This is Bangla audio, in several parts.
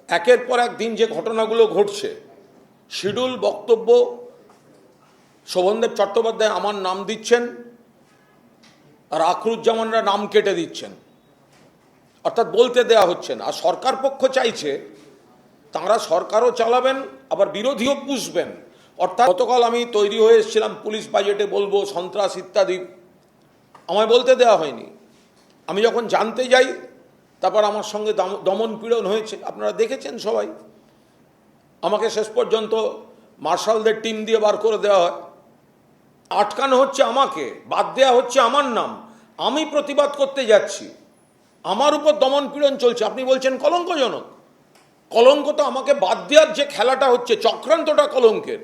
একের পর এক দিন যে ঘটনাগুলো ঘটছে, শিডিউল বক্তব্য শোভনদেব চট্টোপাধ্যায় আমার নাম দিচ্ছেন আর আখরুজ্জামানরা নাম কেটে দিচ্ছেন, অর্থাৎ বলতে দেয়া হচ্ছে না। আর সরকার পক্ষ চাইছে তাঁরা সরকারও চালাবেন আবার বিরোধীও পুষবেন। অর্থাৎ গতকাল আমি তৈরি হয়ে এসেছিলাম পুলিশ বাজেটে বলবো সন্ত্রাস ইত্যাদি, আমায় বলতে দেওয়া হয়নি। আমি যখন জানতে যাই তারপর আমার সঙ্গে দমন পীড়ন হয়েছে, আপনারা দেখেছেন সবাই। আমাকে শেষ পর্যন্ত মার্শালদের টিম দিয়ে বার করে দেওয়া হয়, আটকানো হচ্ছে আমাকে, বাদ দেওয়া হচ্ছে আমার নাম। আমি প্রতিবাদ করতে যাচ্ছি, আমার উপর দমন পীড়ন চলছে। আপনি বলছেন কলঙ্কজনক। কলঙ্ক তো আমাকে বাদ দেওয়ার যে খেলাটা হচ্ছে, চক্রান্তটা কলঙ্কের।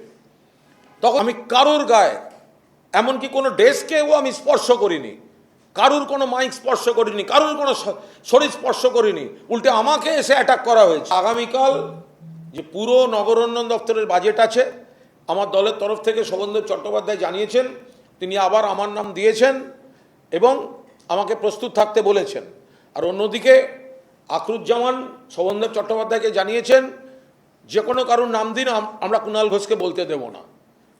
তখন আমি কারুর গায়ে, এমনকি কোনো ডেস্কেও আমি স্পর্শ করিনি, কারুর কোনো মাইক স্পর্শ করিনি, কারুর কোনো শরীর স্পর্শ করিনি, উল্টে আমাকে এসে অ্যাটাক করা হয়েছে। আগামীকাল যে পুরো নগরোন্নয়ন দপ্তরের বাজেট আছে, আমার দলের তরফ থেকে শোভনদেব চট্টোপাধ্যায় জানিয়েছেন তিনি আবার আমার নাম দিয়েছেন এবং আমাকে প্রস্তুত থাকতে বলেছেন। আর অন্যদিকে আখরুজ্জামান শোভনদেব চট্টোপাধ্যায়কে জানিয়েছেন যে কোনো কারোর নাম দিন, আমরা কুণাল ঘোষকে বলতে দেব না।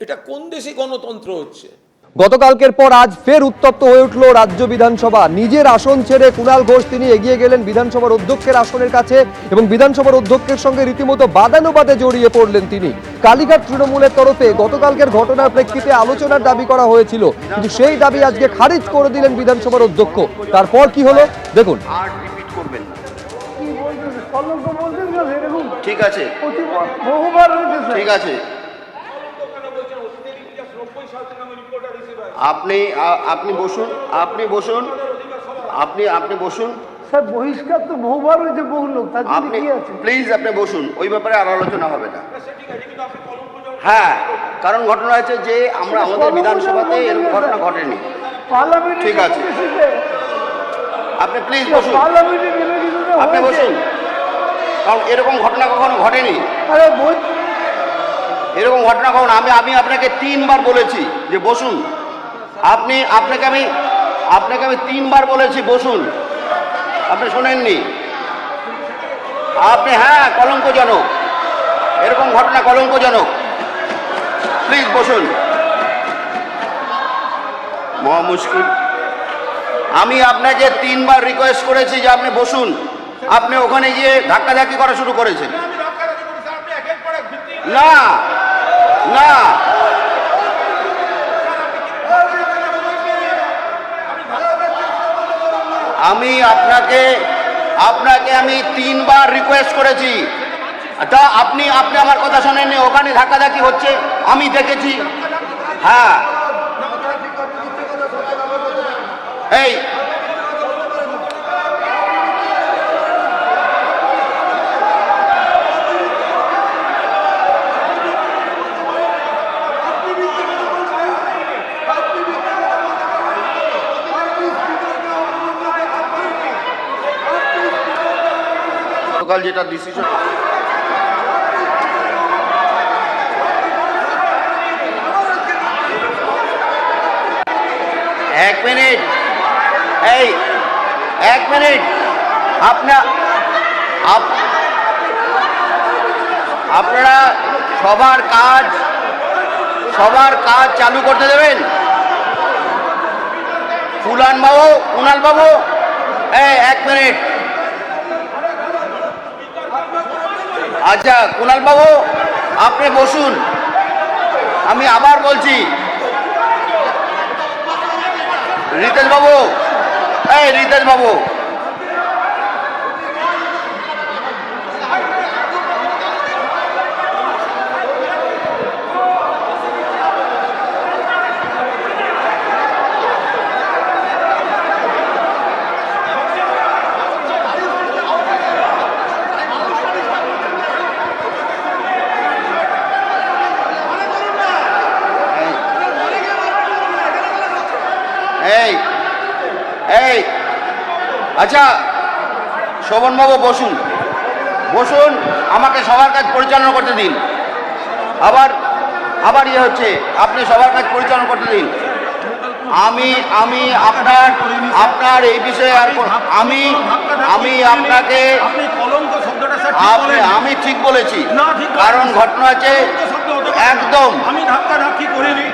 এটা কোন দেশে গণতন্ত্র হচ্ছে? গতকালকের পর আজ ফের উত্তপ্ত হয়ে উঠল রাজ্য বিধানসভা। নিজের আসন ছেড়ে কুণাল ঘোষ তিনি এগিয়ে গেলেন বিধানসভার অধ্যক্ষের আসনের কাছে এবং বিধানসভার অধ্যক্ষের সঙ্গে রীতিমতো বাদানুবাদে জড়িয়ে পড়লেন তিনি। কালীঘাট তৃণমূলের তরফে গতকালকের ঘটনার প্রেক্ষিতে আলোচনার দাবি করা হয়েছিল, কিন্তু সেই দাবি আজকে খারিজ করে দিলেন বিধানসভার অধ্যক্ষ। তারপর কি হলো দেখুন। ঠিক আছে, ঠিক আছে, আপনি বসুন, আপনি বসুন, আপনি বসুন। স্যার বহিষ্কার তো বহুবার হয়েছে, বহু লোক, তার জন্য আপনি কি আছে? প্লিজ আপনি বসুন, ওই ব্যাপারে আর আলোচনা হবে না। হ্যাঁ, কারণ ঘটনা হয়েছে যে আমরা আমাদের বিধানসভাতে এরকম ঘটনা ঘটেনি। ঠিক আছে, আপনি প্লিজ বসুন, আপনি বসুন, কারণ এরকম ঘটনা কখনো ঘটেনি। এরকম ঘটনা কখনো আমি আপনাকে 3 বার বলেছি যে বসুন। আপনাকে আমি 3 বার বলেছি বসুন, আপনি শোনেননি। হ্যাঁ, কলঙ্কজনক, এরকম ঘটনা কলঙ্কজনক। প্লিজ বসুন। মহা মুশকিল। আমি আপনাকে 3 বার রিকোয়েস্ট করেছি যে আপনি বসুন, আপনি ওখানে গিয়ে ধাক্কাধাক্কি করা শুরু করেছেন। না না, আমি আপনাকে আমি 3 বার রিকোয়েস্ট করেছি, তা আপনি আমার কথা শোনেননি। ওখানে ধাক্কাধাক্কি হচ্ছে, আমি দেখেছি। হ্যাঁ, এই যেটা ডিসিশন, এক মিনিট, আপনারা সবার কাজ চালু করতে দেবেন। কুণাল বাবু, এক মিনিট। আচ্ছা কুণাল বাবু, আপনি বসুন। আমি আবার বলছি, রিতেশ বাবু, আচ্ছা শোভনবাবু বসুন, আমাকে সবার কাজ পরিচালনা করতে দিন। আবার ইয়ে হচ্ছে, আপনি সবার কাজ পরিচালনা করতে দিন। আমি আপনার এই বিষয়ে আর আমি আপনাকে আপনি কলঙ্ক শব্দটা স্যার ঠিক আপনি বলেন। আমি ঠিক বলেছি, না, ঠিক বলেন। কারণ ঘটনা আছে কলঙ্ক শব্দ হতে পারে না। একদম। আমি ধাক্কাধাক্কি করিনি,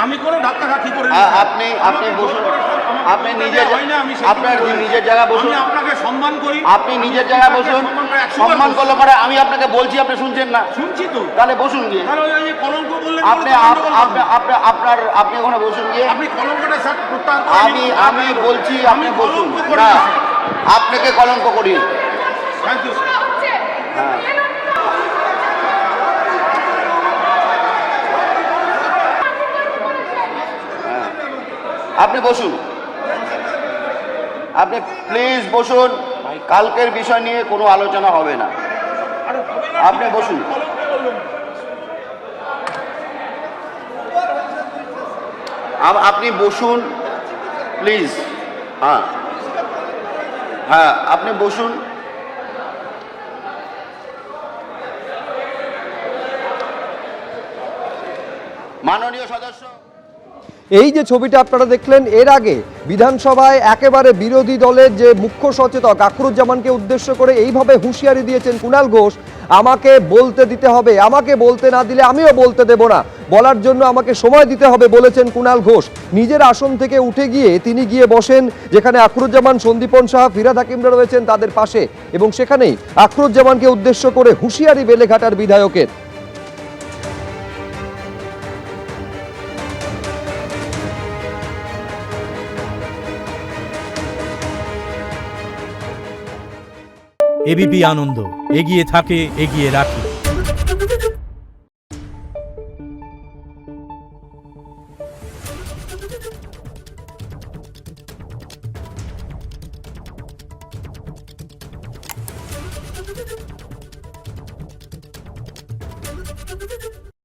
আমি কোনো ধাক্কাধাক্কি করিনি। আপনি আমাকে বসুন, জোর করে আমার আপনি বক্তব্য নিজের দেওয়া হয় না, আমি সেটুকু আপনার বলেছি। নিজের জায়গায় বসুন। আমি আপনাকে সম্মান করি। আপনি নিজের জায়গায় বসুন। সম্মান করলে পরে আমি আপনাকে বলছি, আপনি শুনছেন না, শুনছি তো। তাহলে বসুন গিয়ে। তাহলে ওই যে কলঙ্ক বললেন আপনি বলে তো গন্ডগোল হবে। আপনি ওখানে বসুন গিয়ে। আপনি কলঙ্কটা স্যার প্রত্যাহার করে আমি নিন। আমি বলছি আপনি আমি বসুন কলঙ্ক করি না, না, স্যার। আপনাকে কলঙ্ক করি। Thank you sir. আপনি বসুন, আপনি প্লিজ বসুন। কালকের বিষয় নিয়ে কোনো আলোচনা হবে না, আরে হবে না, আপনি ঠিক আছে, বসুন। কলঙ্ক বলবেন। আপনি বসুন প্লিজ। হ্যাঁ হ্যাঁ, আপনি বসুন। মাননীয় সদস্য, এই যে ছবিটা আপনারা দেখলেন, এর আগে বিধানসভায় একেবারে বিরোধী দলের যে মুখ্য সচেতক আখরুজ্জামানকে উদ্দেশ্য করে এইভাবে হুঁশিয়ারি দিয়েছেন কুণাল ঘোষ, আমাকে বলতে দিতে হবে, আমাকে বলতে না দিলে আমিও বলতে দেব না, বলার জন্য আমাকে সময় দিতে হবে বলেছেন কুণাল ঘোষ। নিজের আসন থেকে উঠে গিয়ে তিনি গিয়ে বসেন যেখানে আখরুজ্জামান, সন্দীপন সাহা, ফিরহাদ হাকিমরা রয়েছেন তাদের পাশে, এবং সেখানেই আখরুজ্জামানকে উদ্দেশ্য করে হুঁশিয়ারি বেলেঘাটার বিধায়কের। এবিপি আনন্দ, এগিয়ে থাকে, এগিয়ে রাখে।